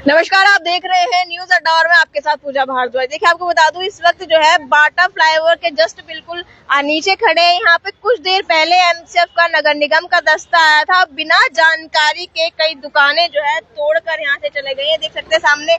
नमस्कार, आप देख रहे हैं न्यूज अड्डा और मैं आपके साथ पूजा भारद्वाज। देखिए, आपको बता दूं इस वक्त जो है बाटा फ्लाईओवर के जस्ट बिल्कुल नीचे खड़े हैं। यहाँ पे कुछ देर पहले एमसीएफ का नगर निगम का दस्ता आया था। बिना जानकारी के कई दुकानें जो है तोड़कर यहाँ से चले गए हैं। देख सकते हैं सामने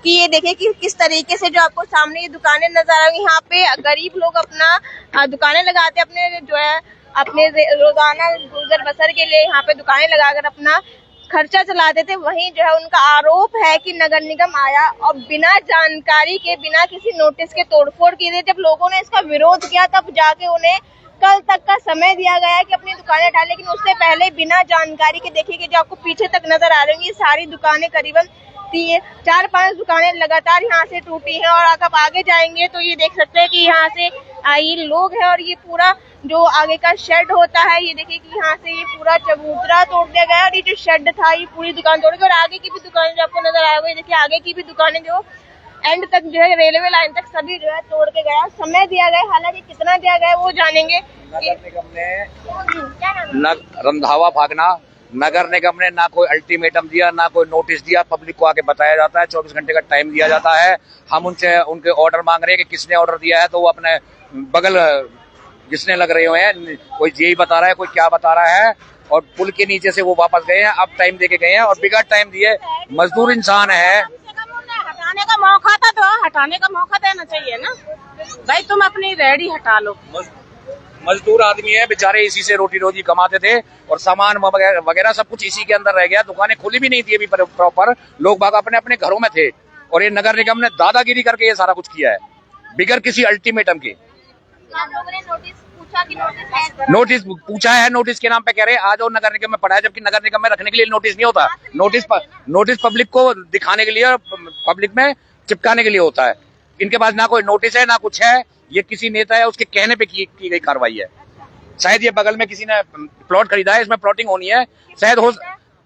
कि ये देखिए कि किस तरीके से जो आपको सामने ये दुकानें नजर आ रही हैं। यहाँ पे गरीब लोग अपना दुकानें लगाते हैं, अपने जो है अपने रोजाना गुजर बसर के लिए यहाँ पे दुकानें लगाकर अपना खर्चा चलाते थे। वहीं जो है उनका आरोप है कि नगर निगम आया और बिना जानकारी के, बिना किसी नोटिस के तोड़फोड़ की थी। जब लोगों ने इसका विरोध किया तब जाके उन्हें कल तक का समय दिया गया है कि अपनी दुकानें हटाएं, लेकिन उससे पहले बिना जानकारी के देखिए कि जो आपको पीछे तक नजर आ रही है सारी दुकानें करीबन 4-5 दुकानें लगातार यहाँ से टूटी हैं। और अगर आप आगे जाएंगे तो ये देख सकते हैं कि यहाँ से ये लोग हैं और ये पूरा जो आगे का शेड होता है, ये देखिए कि यहाँ से ये पूरा चबूतरा तोड़ दिया गया और ये जो शेड था ये पूरी दुकान तोड़ गई। और आगे की भी दुकानें जो आपको नजर आएगी, देखिए आगे की भी दुकानें जो एंड तक जो है रेलवे लाइन तक सभी जो है तोड़ के गया। समय दिया गया, हालांकि कितना दिया गया वो जानेंगे। नगर निगम ने रंधावा भागना, नगर निगम ने ना कोई अल्टीमेटम दिया, ना कोई नोटिस दिया। पब्लिक को आके बताया जाता है, 24 घंटे का टाइम दिया जाता है। हम उनसे उनके ऑर्डर मांग रहे हैं कि किसने ऑर्डर दिया है, तो वो अपने बगल जिसने लग रहे हुए हैं, कोई जेई बता रहा है, कोई क्या बता रहा है। और पुल के नीचे से वो वापस गए हैं, अब टाइम दे के गए हैं और बिगड़ टाइम दिए। मजदूर इंसान है, हटाने का मौका था तो हटाने का मौका देना चाहिए ना भाई। तुम अपनी रेडी हटा लो। मजदूर आदमी है बेचारे, इसी से रोटी रोजी कमाते थे और सामान वगैरह सब कुछ इसी के अंदर रह गया। दुकानें खुली भी नहीं थी अभी प्रॉपर, लोग बाग अपने अपने घरों में थे। और ये नगर निगम ने दादागिरी करके ये सारा कुछ किया है बिगर किसी अल्टीमेटम के। नोटिस पूछा है, नोटिस के नाम पे कह रहे हैं आज और नगर निगम में पड़ा है, जबकि नगर निगम में रखने के लिए नोटिस नहीं होता। नोटिस पब्लिक को दिखाने के लिए और पब्लिक में चिपकाने के लिए होता है। इनके पास ना कोई नोटिस है ना कुछ है। ये किसी नेता है उसके कहने पे की गई कार्रवाई है। शायद ये बगल में किसी ने प्लॉट खरीदा है, इसमें प्लॉटिंग होनी है शायद हो।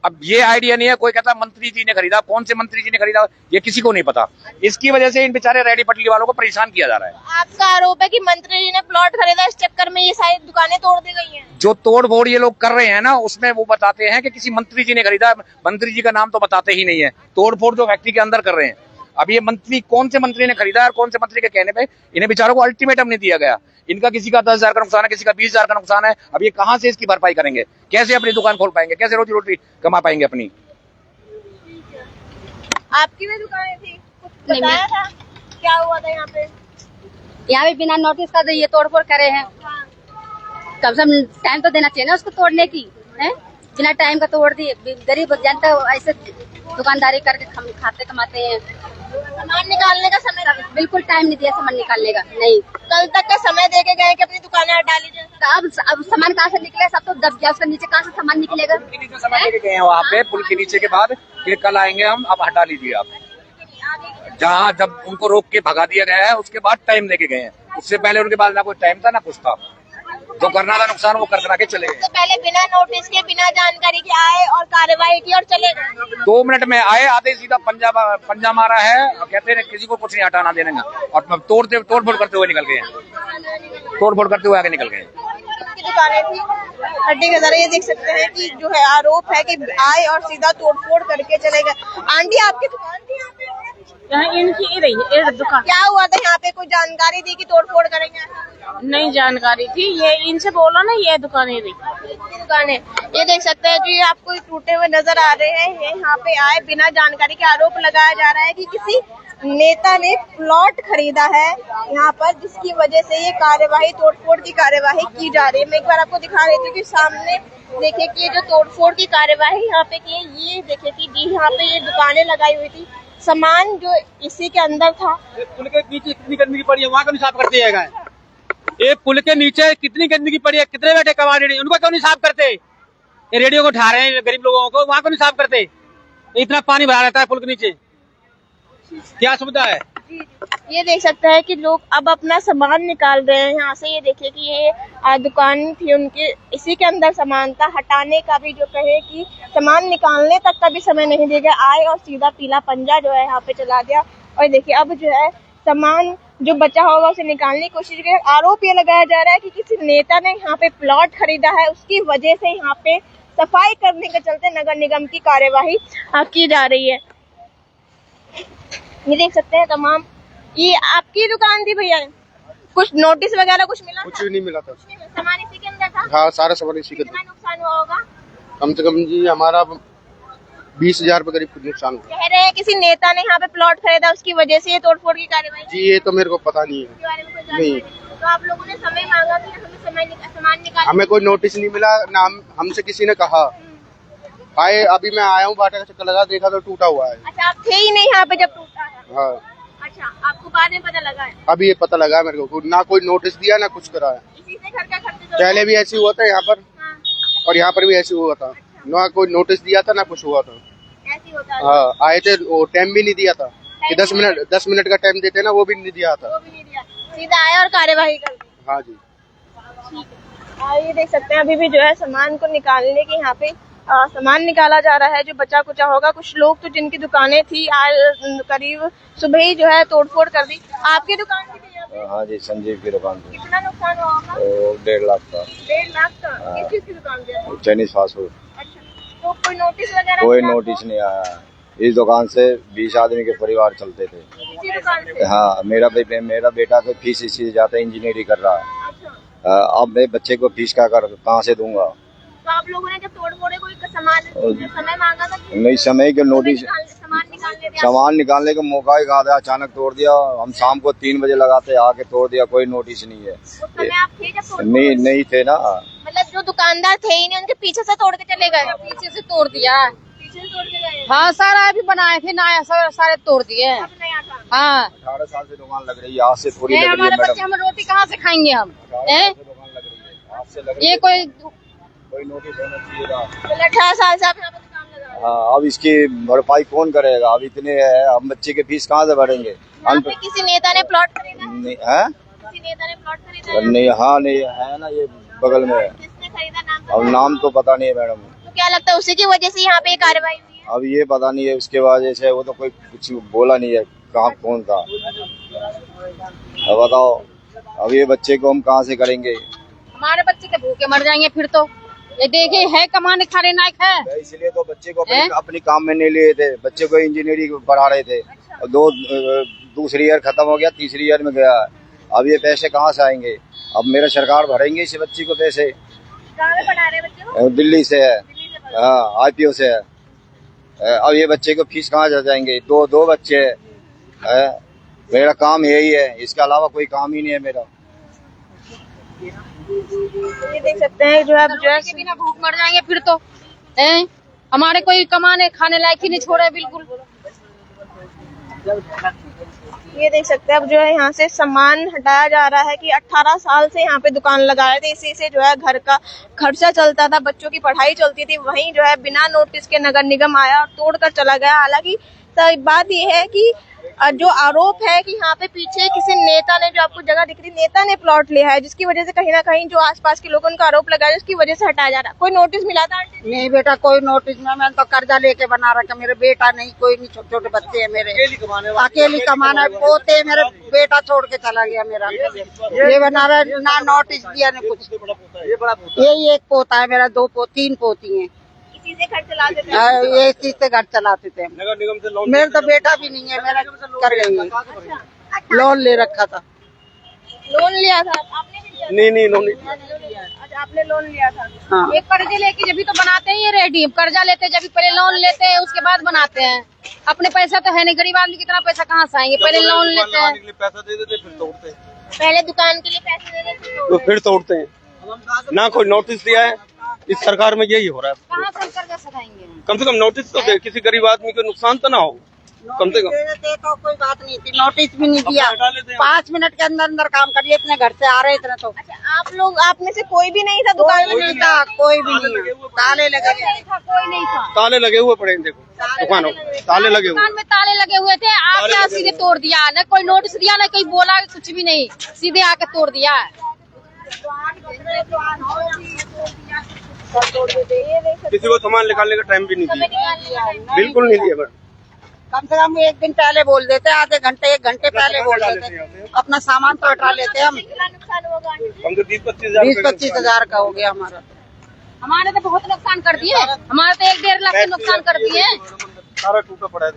अब ये आइडिया नहीं है, कोई कहता मंत्री जी ने खरीदा, कौन से मंत्री जी ने खरीदा ये किसी को नहीं पता। इसकी वजह से इन बेचारे रेडी पटरी वालों को परेशान किया जा रहा है। आपका आरोप है कि मंत्री जी ने प्लॉट खरीदा, इस चक्कर में ये सारी दुकानें तोड़ दी गई हैं। जो तोड़ फोड़ ये लोग कर रहे हैं ना, उसमें वो बताते हैं कि किसी मंत्री जी ने खरीदा। मंत्री जी का नाम तो बताते ही नहीं है। तोड़ फोड़ जो फैक्ट्री के अंदर कर रहे हैं, अब ये मंत्री कौन से मंत्री ने खरीदा और कौन से मंत्री के कहने पे इन्हें बेचारों को अल्टीमेटम नहीं दिया गया। इनका किसी का 10,000 का नुकसान है, किसी का 20,000 का नुकसान है। अब ये कहां से इसकी भरपाई करेंगे, कैसे अपनी दुकान खोल पाएंगे, कैसे रोजी रोटी कमा पाएंगे अपनी। आपकी भी दुकानें थी, कुछ बताया था क्या हुआ था यहाँ पे? यहाँ भी बिना नोटिस का ये तोड़फोड़ करे हैं। कम से कम टाइम तो देना चाहिए ना उसको तोड़ने की है। बिना टाइम का तोड़ दिए। गरीब जनता ऐसे दुकानदारी करके खाते कमाते हैं। सामान निकालने का समय बिल्कुल टाइम नहीं दिया सामान निकालने का। नहीं, कल तक का समय दे के गए कि अपनी दुकानें हटा लीजिए। तो अब सामान कहाँ से निकलेगा? सब तो दब गया, उसका नीचे कहाँ से सामान निकलेगा? सामान लेके गए हैं वहाँ पे पुल के नीचे के बाद कि कल आएंगे हम, अब हटा लीजिए आप। जहाँ जब उनको रोक के भगा दिया गया है उसके बाद टाइम लेके गए हैं। उससे पहले उनके पास ना कोई टाइम था ना कुछ था। जो करना था नुकसान वो कर के चले गए। तो पहले बिना नोटिस के, बिना जानकारी के आए और कार्रवाई की और चले गए। 2 मिनट में आए, आते सीधा पंजा मारा है और कहते हैं किसी को कुछ नहीं हटाना देने का। और तोड़ फोड़ करते हुए निकल गए, तोड़ फोड़ करते हुए आगे निकल गए। की दुकानें थी हड्डी के जरा, ये देख सकते हैं कि जो है आरोप है कि आए और सीधा तोड़फोड़ करके चले गए। आंटी, आपकी दुकान थी यहाँ पे? यहाँ इनकी ही रही दुकान। क्या हुआ था यहाँ पे? कोई जानकारी दी कि तोड़फोड़ करेंगे? नहीं जानकारी थी, ये इनसे बोलो ना। ये दुकानें रही दुकानें, ये देख सकते हैं जो ये आपको टूटे हुए नजर आ रहे हैं। ये यहाँ पे आए बिना जानकारी के, आरोप लगाया जा रहा है कि किसी नेता ने प्लॉट खरीदा है यहाँ पर, जिसकी वजह से ये कार्यवाही, तोड़फोड़ की कार्यवाही की जा रही है। मैं एक बार आपको दिखा रही थी कि सामने देखिए कि ये जो तोड़फोड़ की कार्यवाही यहाँ पे की है, ये देखिए कि जी यहाँ पे ये दुकानें लगाई हुई थी, सामान जो इसी के अंदर था। पुल के नीचे कितनी गंदगी पड़ी है, वहाँ क्यों नहीं साफ करते हैं? ये पुल के नीचे कितनी गंदगी पड़ी है, कितने बैठे कबाड़ी, उनको क्यों नहीं साफ करते? ये रेडियो को उठा रहे हैं गरीब लोगों को, वहाँ क्यों नहीं साफ करते? इतना पानी भरा रहता है पुल के नीचे, क्या सुविधा है? ये देख सकते हैं कि लोग अब अपना सामान निकाल रहे हैं यहाँ से। ये देखिए कि ये दुकान थी उनके, इसी के अंदर सामान था। हटाने का भी जो कहे कि सामान निकालने तक का भी समय नहीं दिया गया। आए और सीधा पीला पंजा जो है यहाँ पे चला गया। और देखिए अब जो है सामान जो बचा होगा उसे निकालने की कोशिश की। आरोप ये लगाया जा रहा है कि किसी नेता ने यहाँ पे प्लॉट खरीदा है, उसकी वजह से यहाँ पे सफाई करने के चलते नगर निगम की कार्यवाही की जा रही है। ये देख सकते हैं तमाम, ये आपकी दुकान थी भैया? कुछ नोटिस वगैरह कुछ मिला? कुछ भी नहीं मिला था। सामान इसी के अंदर था? हाँ, सारा सामान इसी के कितना नुकसान हुआ होगा? कम से कम जी हमारा 20,000 रुपए करीब नुकसान हुआ। कह रहे हैं किसी नेता ने यहाँ पे प्लॉट खरीदा, उसकी वजह से ये तोड़फोड़ की कार्रवाई जी ये तो मेरे को पता नहीं है। इसके बारे में कोई जानकारी नहीं। तो आप लोगों ने समय मांगा कि हमें सामान निकाल? हमें कोई नोटिस नहीं मिला ना, हमसे किसी ने कहा। आए अभी मैं आया हूँ, बाटा का चक्कर लगा, देखा तो टूटा हुआ है। अच्छा, आप थे ही नहीं यहाँ पे जब टूटा है? हाँ, अच्छा, आपको बाद में पता लगा है? अभी ये पता लगा मेरे को, ना कोई नोटिस दिया ना कुछ कराया। इसी से घर का खर्च पहले भी ऐसे हुआ था यहाँ पर, हाँ, और यहाँ पर भी ऐसे हुआ था। ना कोई नोटिस दिया था ना कुछ हुआ था। ऐसे ही होता है। हाँ, आए थे, वो टाइम भी नहीं दिया था कि 10 मिनट का टाइम देते ना, वो भी नहीं दिया था। वो भी नहीं दिया, सीधा आया और कार्यवाही कर दी। हाँ जी। ये देख सकते हैं अभी भी जो है सामान को निकालने के यहाँ पे सामान निकाला जा रहा है जो बचा कुचा होगा। कुछ लोग तो जिनकी दुकानें थी आज करीब सुबह ही जो है तोड़फोड़ कर दी। आपकी दुकान भी थी यहाँ पे? हाँ जी, संजीव की दुकान थी। कितना नुकसान हुआ होगा? तो 1.5 लाख का। 1.5 लाख का? किस चीज की दुकान थी? Chinese fast food. अच्छा, तो कोई नोटिस वगैरह? कोई नोटिस नहीं आया। इस दुकान से 20 आदमी के परिवार चलते थे। इसी दुकान से? हाँ, मेरा बेटा तो फीस इसी से जाता है, इंजीनियरिंग कर रहा है। अच्छा, अब मैं बच्चे को फीस कहाँ से दूंगा? तो आप लोगों ने जब तोड़-फोड़े कोई सामान समय मांगा था कि नहीं, समय के नोटिस, सामान निकालने का मौका ही कहा था, अचानक तोड़ दिया। हम शाम को 3 बजे लगाते, आके तोड़ दिया। कोई नोटिस नहीं है। उस समय आप थे जब तोड़? नहीं थे ना। मतलब जो दुकानदार थे ही नहीं, उनके पीछे से तोड़ के चले गए? पीछे से तोड़ दिया। पीछे से तोड़ के गए? हाँ, सारा अभी बनाए थे नया, सारे तोड़ दिए। सब नया था? हाँ, 18 साल से दुकान लग रही है, आज से थोड़ी लग रही है हमारे बच्चे, मैडम। हम रोटी कहाँ से खाएंगे हम? हैं? दुकान लग रही है, आज से लग रही ये है। कोई नोटिस होना चाहिए था। 18 साल से आप यहाँ पे दुकान लगा रहे हैं? हाँ, अब इसकी भरपाई कौन करेगा? अब इतने है, हम बच्चे के फीस कहाँ से भरेंगे? यहाँ पे किसी नेता ने प्लॉट खरीदा? नहीं है, किसी नेता ने प्लॉट खरीदा? नहीं। हाँ, नहीं है ना, ये बगल में है। किसने खरीदा, नाम अब पता नाम तो पता नहीं है मैडम। है? तो क्या लगता है उसी की वजह से यहाँ पे ये कार्रवाई हुई है? अब ये पता नहीं है, उसके वजह से वो तो कोई कुछ बोला नहीं है कहाँ कौन था। अब बताओ, अब ये बच्चे को हम कहाँ से करेंगे? हमारे बच्चे तो भूखे मर जाएंगे फिर तो। ये देखिए, है कमाने खाने लायक है? इसलिए तो बच्चे को अपनी काम में नहीं लिए थे। बच्चे को इंजीनियरिंग पढ़ा रहे थे। और दूसरी ईयर खत्म हो गया, तीसरी ईयर में गया। अब ये पैसे कहाँ से आएंगे? अब मेरा सरकार भरेंगे इस बच्ची को पैसे? कहाँ पे पढ़ा रहे बच्चे को? दिल्ली से है। दिल्ली से पढ़ा हाँ, IPO से है। अब ये बच्चे को फीस कहाँ से जाएंगे? दो बच्चे है। मेरा काम यही है, इसके अलावा कोई काम ही नहीं है मेरा। ये देख सकते हैं जो अब जो है के बिना भूख मर जाएंगे फिर तो। हैं? हमारे कोई कमाने खाने लायक ही नहीं छोड़ा है बिल्कुल। ये देख सकते हैं अब जो है यहाँ से सामान हटाया जा रहा है कि 18 साल से यहाँ पे दुकान लगाए थे, इसी से जो है घर का खर्चा चलता था, बच्चों की पढ़ाई चलती थी। वहीं जो है बिना नोटिस के नगर निगम आया और तोड़कर चला गया। हालांकि बात ये है कि जो आरोप है कि यहाँ पे पीछे किसी नेता ने, जो आपको जगह दिख रही, नेता ने प्लॉट लिया है, जिसकी वजह से कहीं ना कहीं जो आसपास के लोगों का आरोप लगाया, उसकी वजह से हटाया जा रहा है। कोई नोटिस मिला था? नहीं बेटा, कोई नोटिस नहीं। मैंने तो कर्जा लेके बना रखा। मेरे बेटा नहीं, कोई नहीं, छोटे छोटे बच्चे हैं मेरे, अकेली कमाना। पोते मेरे बेटा छोड़ के चला गया मेरा। ये बना रहा, ना नोटिस दिया ना कुछ। यही एक पोता है मेरा, 3 पोती हैं। इसी से घर चलाते थे? ये इसी से घर चलाते थे। मेरा तो बेटा भी नहीं है, मेरा कर गई है। लोन ले रखा था। लोन लिया था आपने? भी लिया था? नहीं लोन नहीं। अच्छा, आपने लोन लिया था? हाँ। ये कर्जे लेके जब भी तो बनाते हैं ये रेडी। कर्जा लेते हैं, जब भी पहले लोन लेते हैं, उसके बाद बनाते हैं। अपने पैसा तो है नहीं, गरीब आदमी कितना पैसा कहाँ से आएंगे? पहले लोन लेते हैं, पैसा दे देते फिर तोड़ते हैं। पहले दुकान के लिए पैसे दे देते तो फिर तोड़ते हैं। ना कोई नोटिस दिया है। इस सरकार में यही हो रहा है। कहाँ से हम कर्जा सधाएंगे? कम से कम नोटिस तो दे, किसी गरीब आदमी को नुकसान तो ना हो। कम से कम तो कोई बात नहीं थी, नोटिस भी नहीं दिया। 5 मिनट के अंदर अंदर काम करिए, इतने घर से आ रहे इतने तो। अच्छा, आप में से कोई भी नहीं था दुकान में? नहीं था, कोई भी नहीं। ताले लगे कोई नहीं था। ताले लगे हुए पड़े हैं, देखो दुकानों ताले लगे हुए। दुकान में ताले लगे हुए थे। आके यहाँ सीधे तोड़ दिया, न कोई नोटिस दिया, न कोई बोला, कुछ भी नहीं, सीधे आके तोड़ दिया। किसी को सामान निकालने का टाइम भी नहीं दिया, बिल्कुल नहीं दिया। कम से कम एक दिन पहले बोल देते, आधे घंटे 1 घंटे पहले बोल देते। अपना सामान तो हटा लेते हम। कितना नुकसान होगा? हम तो 20-25 हजार का हो गया हमारा। हमारे तो बहुत नुकसान कर दिए। हमारे तो 1-1.5 लाख के नुकसान कर दिए। सारा टूटा पड़ा है।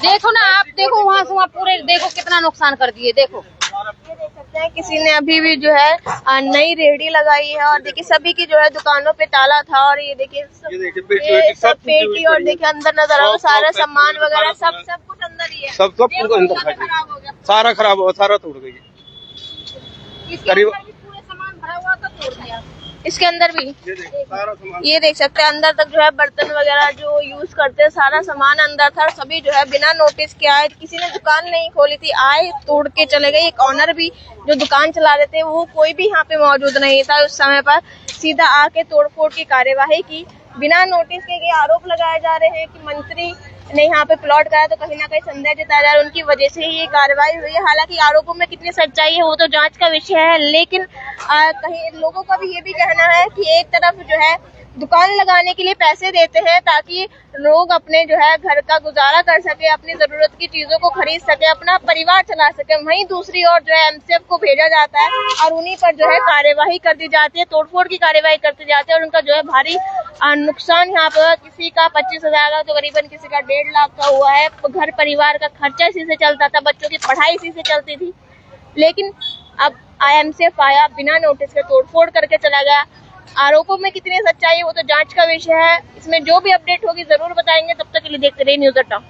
देखो ना आप, देखो वहाँ से वहाँ पूरे देखो कितना नुकसान कर दिए। देखो ये देख सकते हैं किसी ने अभी भी जो है नई रेहड़ी लगाई है और देखिए सभी की जो है दुकानों पे ताला था और ये देखिए ये सब पेटी और देखिए अंदर नजर आ रहा है सारा सामान वगैरह सब कुछ अंदर ही है। सब देखो, अंदर खराब हो गया। सारा खराब हुआ, सारा टूट गई। इसके अंदर भी पूरे सामान भरा हुआ था, तोड़ दिया। इसके अंदर भी सारा सामान ये देख सकते हैं अंदर तक जो है बर्तन वगैरह जो यूज करते हैं सारा सामान अंदर था और सभी जो है बिना नोटिस के आए। किसी ने दुकान नहीं खोली थी, आए तोड़ के चले गए। एक ऑनर भी जो दुकान चला रहे थे वो कोई भी यहाँ पे मौजूद नहीं था उस समय पर, सीधा आके तोड़फोड़ की कार्यवाही की। बिना नोटिस के ये आरोप लगाए जा रहे हैं कि मंत्री ने यहाँ पे प्लॉट कराया, तो कहीं ना कहीं संदेह जताया जा रहा है उनकी वजह से ही ये कार्रवाई हुई है। हालांकि आरोपों में कितनी सच्चाई है वो तो जांच का विषय है, लेकिन कहीं लोगों का भी ये भी कहना है कि एक तरफ जो है दुकान लगाने के लिए पैसे देते हैं ताकि लोग अपने जो है घर का गुजारा कर सके, अपनी जरूरत की चीजों को खरीद सके, अपना परिवार चला सके। वहीं दूसरी ओर जो है एमसीएफ को भेजा जाता है और उन्हीं पर जो है कार्यवाही कर दी जाती है, तोड़फोड़ की कार्यवाही करती जाती है और उनका जो है भारी नुकसान यहाँ पर किसी का 25,000 का तो करीबन किसी का 1.5 लाख का हुआ है। घर परिवार का खर्चा इसी से चलता था, बच्चों की पढ़ाई इसी से चलती थी, लेकिन अब एमसीएफ आया बिना नोटिस के तोड़फोड़ करके चला गया। आरोपों में कितनी सच्चाई है वो तो जांच का विषय है। इसमें जो भी अपडेट होगी जरूर बताएंगे। तब तक के लिए देखते रहिए न्यूज़@।